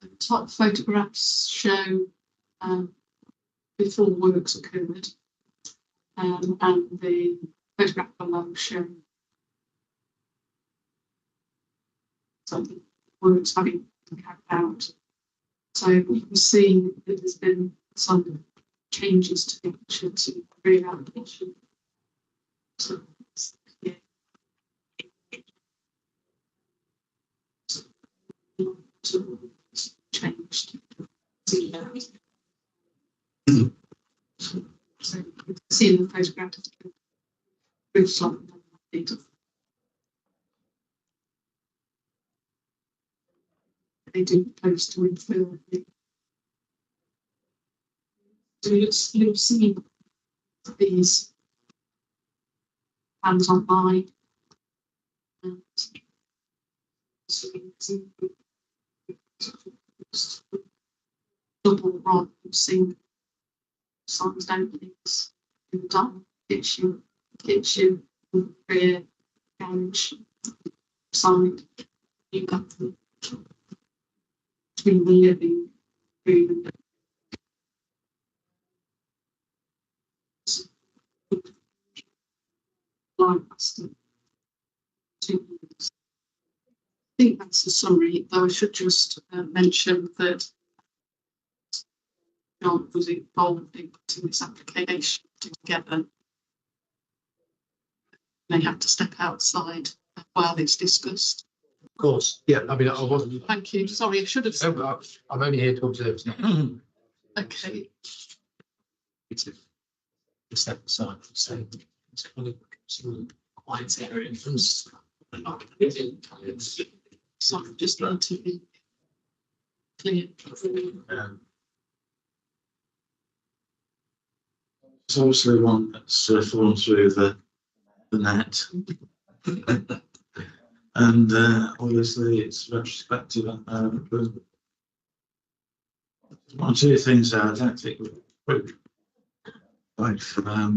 The top photographs show before works occurred, and the photograph below show some works having been carried out. So you can see that there's been some changes to the picture to rear elevation. So, yeah. Changed. See that. So you can see in the photograph roof slope. They do propose to infill it. So you'll see these plans online. And so you can see double rod single signs down things in the top kitchen, rear garage side. You got the between the living room and I think that's the summary, though I should just mention that John was involved in putting this application together. They have to step outside while it's discussed. Of course, yeah, I mean, I wasn't. Thank you. Sorry, I should have said. I'm only here to observe. Okay. step aside, so it's kind of some quiet area from. Sorry, just need to be clear. It's obviously one that's fallen through the net. And obviously it's retrospective at the moment. One or two things I don't think we've like I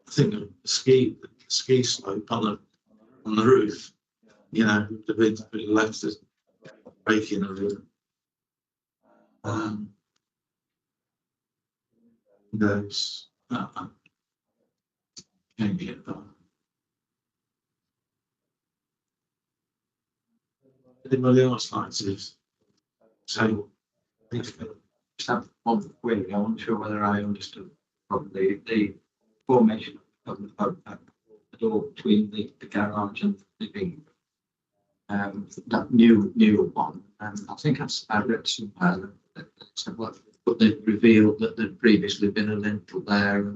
think the ski slope on the roof, you know, the bit left is breaking a roof. Those can't get that. Anybody else like to say? Just have one query. I'm not sure whether I understood properly the formation of the door between the garage and the living. That new one. I think I read somewhere that said what, but they've revealed that there'd previously been a lintel there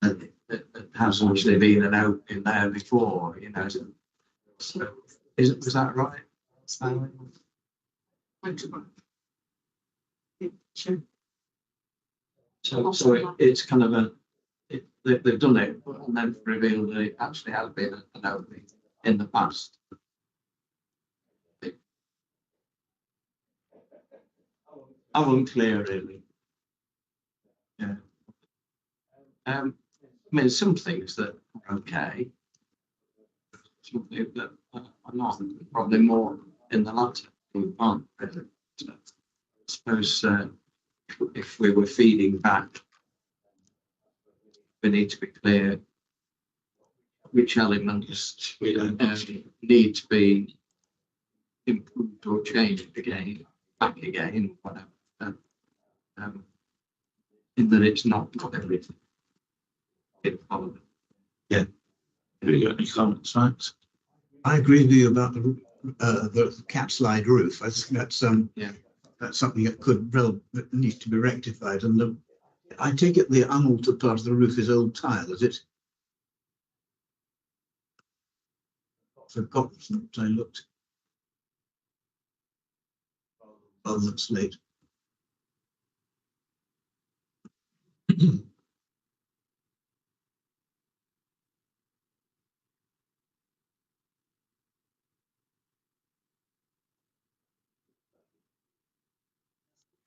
and it has actually been an open there before, you know. So was that right? Sure. So it's kind of they've done it and then revealed that it actually has been an opening in the past. I'm unclear really. Yeah. I mean, some things that are okay, some things that are not, probably more in the latter. Aren't really. So, I suppose if we were feeding back, we need to be clear which elements need to be improved or changed again, back again, whatever. In that it's not everything. Yeah. Have you got any comments, Max? I agree with you about the cap slide roof. I think that's that's something that that needs to be rectified. And I take it the unaltered part of the roof is old tile, is it? I've forgotten that I looked. Oh, that's late.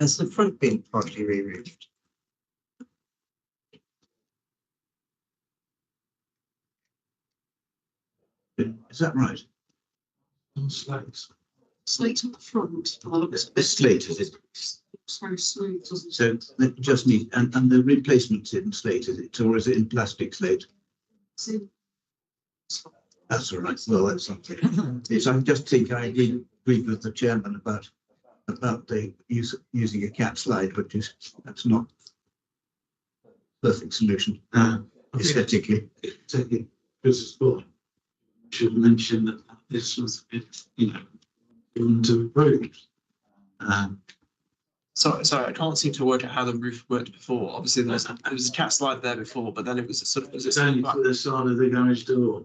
Has the front been partly re-roofed? Is that right? Slates. Slate on the front. It's slate, is it? It's very smooth, doesn't it? So it just need and the replacement's in slate, is it, or is it in plastic slate? That's all right. Well, that's something. Yes, I just think I agreed with the chairman about the using a cap slide, which is that's not perfect solution aesthetically. Business board should mention that this was, you know, given to approve. Sorry, I can't seem to work out how the roof worked before. Obviously, there was a cat slide there before, but then it was a sort of. It's only to the side of the garage door.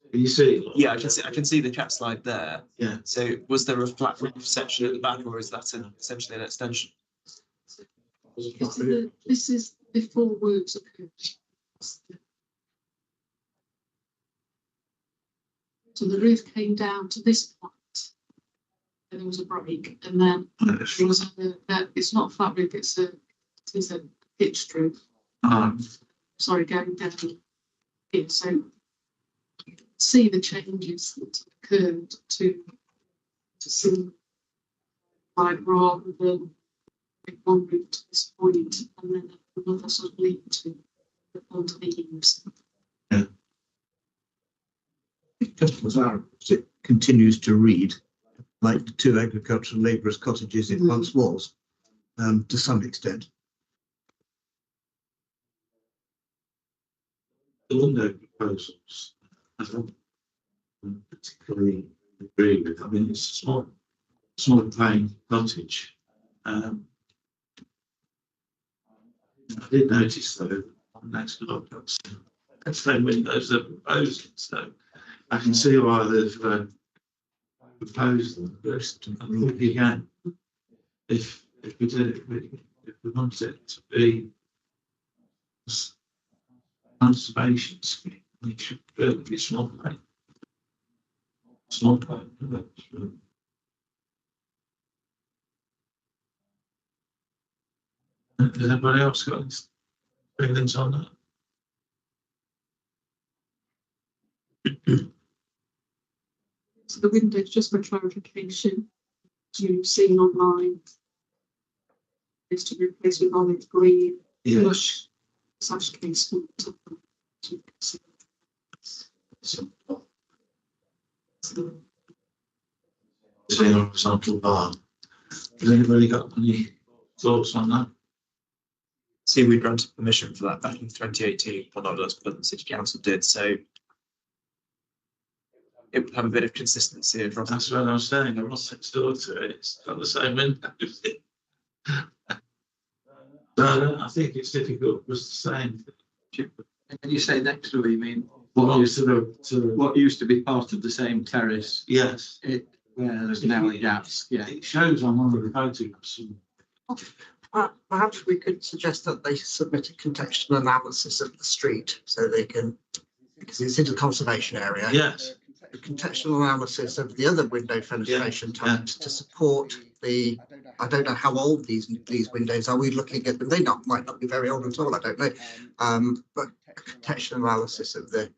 Can you see? Yeah, I can see the cat slide there. Yeah. So was there a flat roof section at the back, or is that essentially an extension? This is before works occurred. So the roof came down to this point, and there was a break, and then there was it's not a flat roof, it's a pitched roof. Sorry, going down here. So you can see the changes that occurred to see, like, rather than one roof to this point and then another sort of lead to onto the eaves. Yeah. It continues to read like the two agricultural labourers' cottages it once was, to some extent. The window proposals, I don't particularly agree with. I mean, it's a small plain cottage. I did notice though, next door, that's the same windows they're proposing, so I can see why they've proposed them, but I think again, if we did it, if we want it to be conservation scheme, it should really be small paint. Small paint. Has anybody else got any feelings on that? So the windows, just for clarification, you've seen online, is to replace with olive green, Yeah. lush sash casement. It's an horizontal bar. Has anybody got any thoughts on that? See, we granted permission for that back in 2018, well, not us, but the City Council did, so it would have a bit of consistency across. That's what I was saying. I'm not next door to it. It's got the same windows. So I think it's difficult for us to say. When you say next door, you mean What used to what used to be part of the same terrace? yes. Where there's now gaps, yeah. It shows on one of the photographs. Perhaps we could suggest that they submit a contextual analysis of the street so they can, because it's in a conservation area. Yes. A contextual analysis of the other window fenestration types to support the, I don't know how old these windows are. We looking at them, might not be very old at all, I don't know. But a contextual analysis of the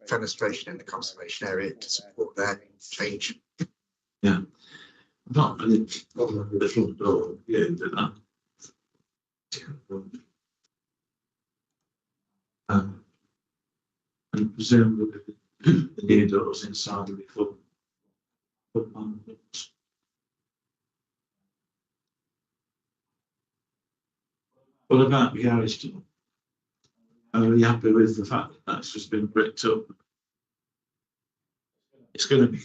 fenestration in the conservation area to support their change. Yeah. Not really on the little door, yeah, did that. And presumably the new doors inside will be full. What about the garage door? Are you happy with the fact that that's just been bricked up? It's going to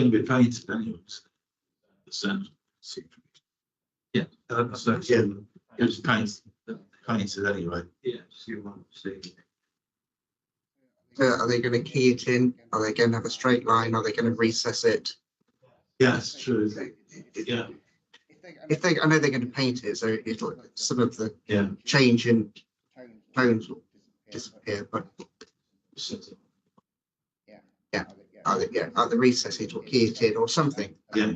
be painted anyways. Yeah, so yeah, it's painted anyway. Yes, you want to see. Are they going to key it in? Are they going to have a straight line? Are they going to recess it? Yeah, it's true. Yeah, I know they're going to paint it, so it'll, some of the yeah. change in tones will disappear, but either recess it or key it in or something. Yeah.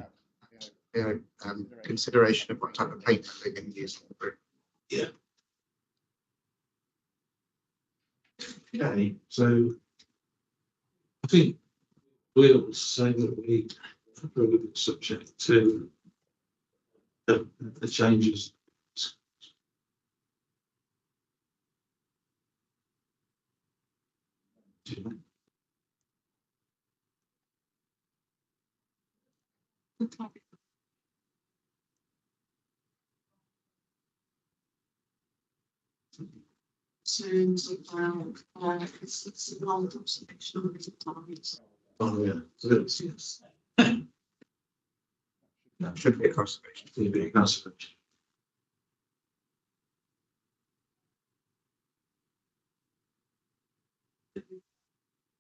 Consideration of what type of paint they're going to use. Yeah. Okay, so I think we'll say that we are subject to the changes. Concerns about it's a long observation of the times. Oh, yeah, so it's, yes. That should be a conservation. It'll be a conservation.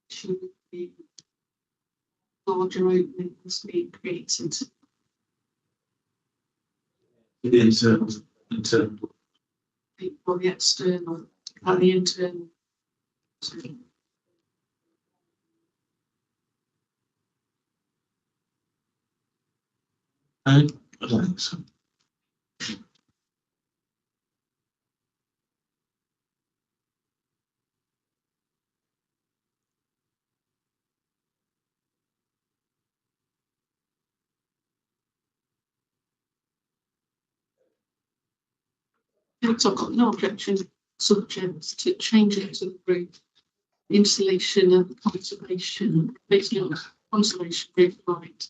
Should be larger openings being created. Internal. Well, the external and the internal. I don't think so. I've got no objection subject to change it to the roof, insulation and conservation, basically on conservation roof light.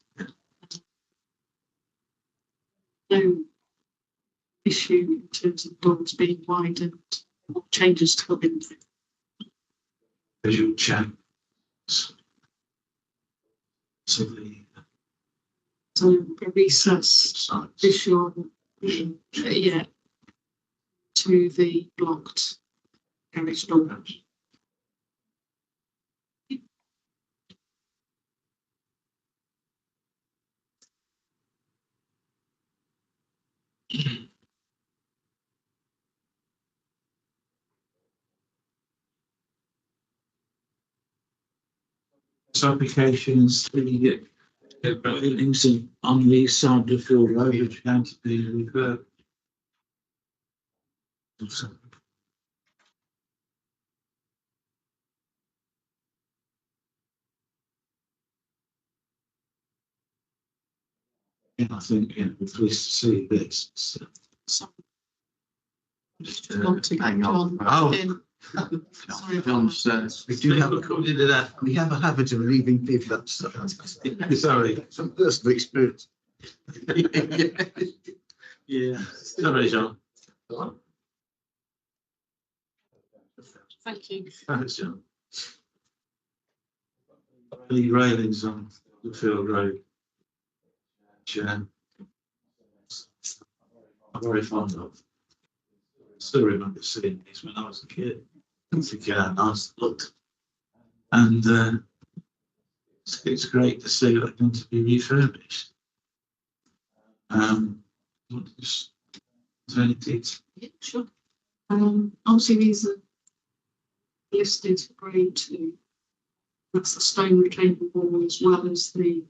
No issue in terms of doors being widened or changes to the window. Visual change. So a recess visual, yeah, to the blocked garage door. This application is the buildings on the side of Field Road which can to be referred. Yeah, I think we're pleased to see this. So, just want to hang get on. John Oh. in. Sorry about John's, We do have we have a habit of leaving people outside. Sorry. Some personal experience. Yeah, sorry, John. Thank you. Thanks, John. The railings on the Field Road. Which, I'm very fond of. Still remember seeing these when I was a kid. I think how nice it looked. And it's great to see that they're going to be refurbished. Is there anything? Yeah, sure. Obviously these are listed grade 2. That's the stone retaining wall as well as the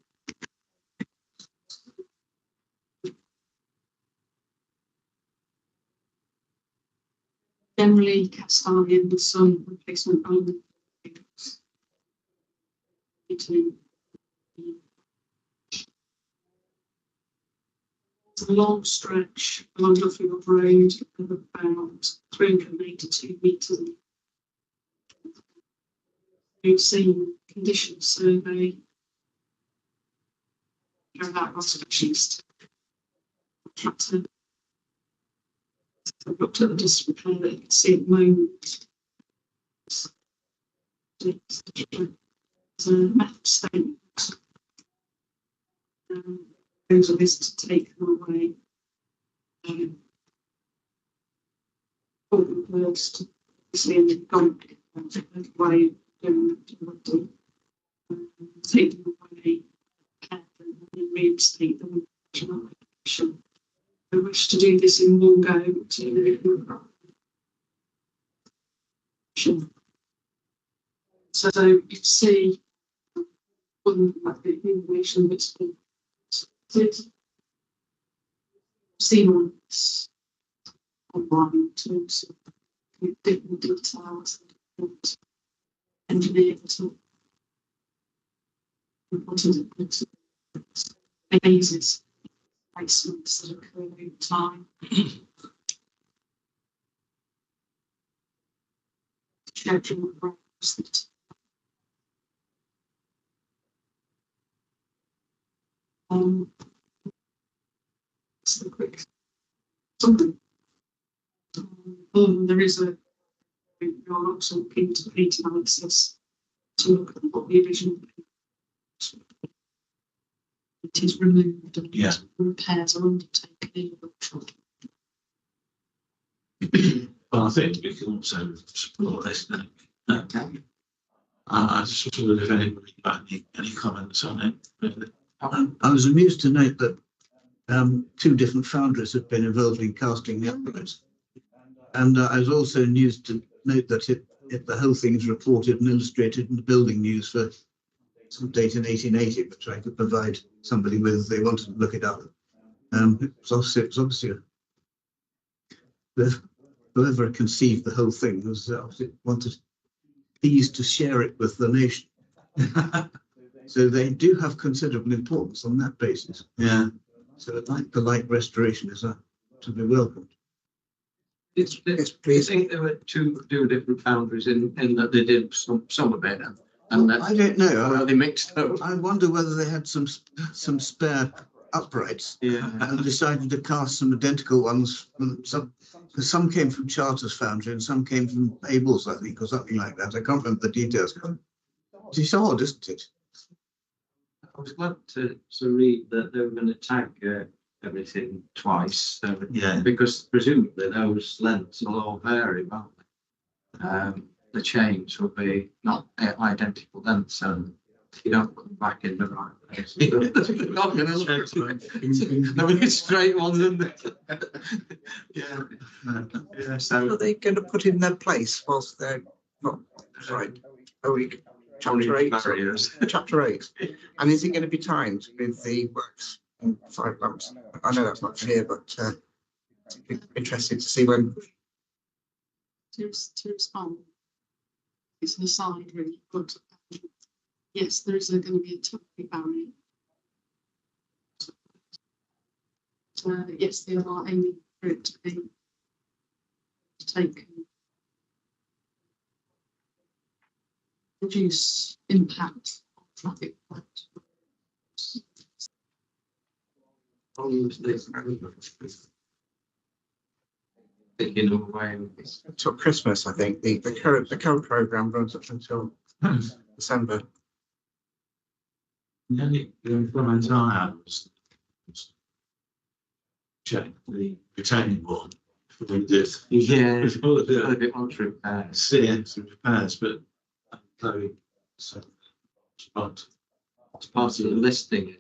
generally cast iron with some replacement only. It's a long stretch along Duffield Road of about 382 metres. We've seen condition survey. That was specialist. I've looked at the distance repair that you can see at the moment. It's a method statement. Proposal is to take them away. All the words to obviously in the gone way take them away and reinstate them in action. I wish to do this in one go so you see one like the information that's been seen on this online in terms of different details and engineering to what is it phases placements that occur over time. Schedule of roles that it's the quick something. There is a you're also looking to fleet analysis to look at what the original it is removed and Yeah. repairs are undertaken in the workshop. Well, I think we can also support this. I just wondered if anybody got any comments on it. Really. I was amused to note that 2 different foundries have been involved in casting the uprights. And I was also amused to note that the whole thing is reported and illustrated in the building news for some date in 1880, which I could provide somebody with if they wanted to look it up. It was obviously whoever conceived the whole thing was obviously wanted pleased to share it with the nation. So they do have considerable importance on that basis. Yeah. So the light restoration is to be welcomed. It's I think there were two different foundries in that they did some of it and that I don't know. well, they mixed up. I wonder whether they had some spare uprights Yeah. and decided to cast some identical ones. Some came from Charters Foundry and some came from Abel's, I think, or something like that. I can't remember the details. It's odd, isn't it? I was glad to read that they were going to tag everything twice. Yeah. Because presumably those lengths will all vary, won't the chains will be not identical then, so you don't put them back in the right place. They're not gonna look They'll be straight ones, isn't they? Yeah. Yeah, so. Are they going to put in their place whilst they're not, right? Are we chapter eight? Barriers. Chapter eight. And is it going to be timed with the works and side lamps? I know that's not clear, but interested to see when. To respond, it's an aside really, but yes, there is going to be a temporary barrier. Yes, they are aiming for it to be taken. Reduce impact on traffic. Thinking of a way. Till Christmas, I think. The current programme runs up until December. Then from entire check the retaining wall for this. Yeah. Before A the bit on to repair. CS repairs, but so but It's part of the listing.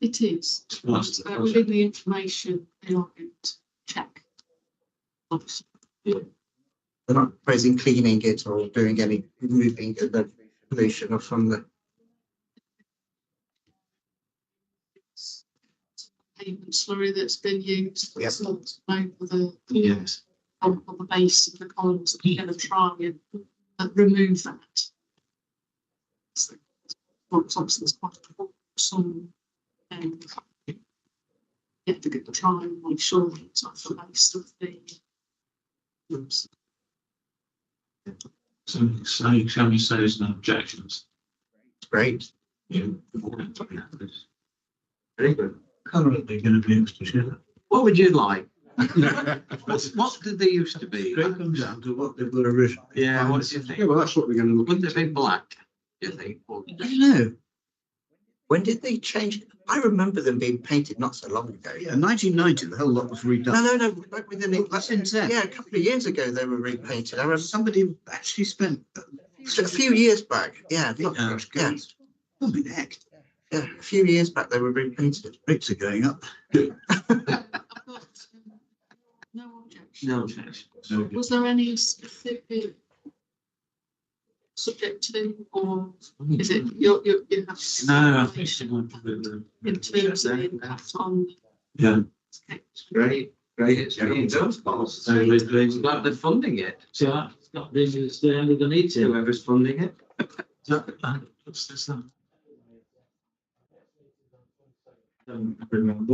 It is. It's Within the information they are going to check. Obviously. They're not proposing cleaning it or doing any removing of the pollution or from the. Pavement slurry that's been used. Yep. It's not over the yes. on the base of the columns. We're going to try and remove that. So, obviously, there's quite some. You have to try and make sure that it's off the base of the. So can we say there's no objections? Great. Yeah. Very good. Currently going to be Mr. Chair. What would you like? What did they used to be? It comes down to what they were originally. Yeah, what do you think? Well, that's what we're going to look Wouldn't it into. be black, do you think? Or- I don't know. When did they change? I remember them being painted not so long ago. Yeah, 1990, the whole lot was redone. No. Like within it, That's intense. yeah, a couple of years ago they were repainted. I remember Somebody actually spent a few years back. Yeah, yeah, oh my neck. a few years back they were repainted. Rates are going up. I've got no objection. No objection. Was there any specific subject to, or is it you have? No, I think she went with the. In terms of the impact on. Yeah. Great, it's being done. So they Like they're funding it, so that's not being the end of the meeting. whoever's funding it. What's this? Remember.